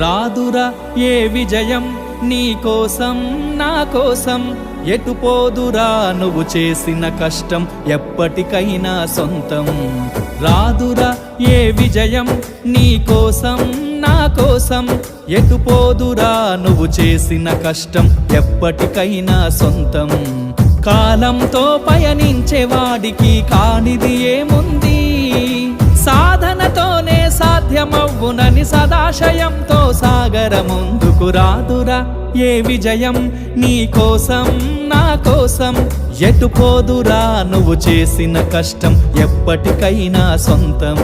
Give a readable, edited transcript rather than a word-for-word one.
రాదురా ఏ విజయం నీ కోసం నా కోసం, ఎటు పోదురా నువ్వు చేసిన కష్టం ఎప్పటికైనా సొంతం. రాదురా ఏ విజయం నీ కోసం నా కోసం, ఎటు పోదురా నువ్వు చేసిన కష్టం ఎప్పటికైనా సొంతం. కాలంతో పయనించే వాడికి కానిది ఏముంది, సాధనతోనే సాధ్యమవ్వునని సదాశయంతో సాగర ముందుకు. రాదురా ఏ విజయం నీ కోసం నా కోసం, ఎటు పోదురా నువ్వు చేసిన కష్టం ఎప్పటికైనా సొంతం.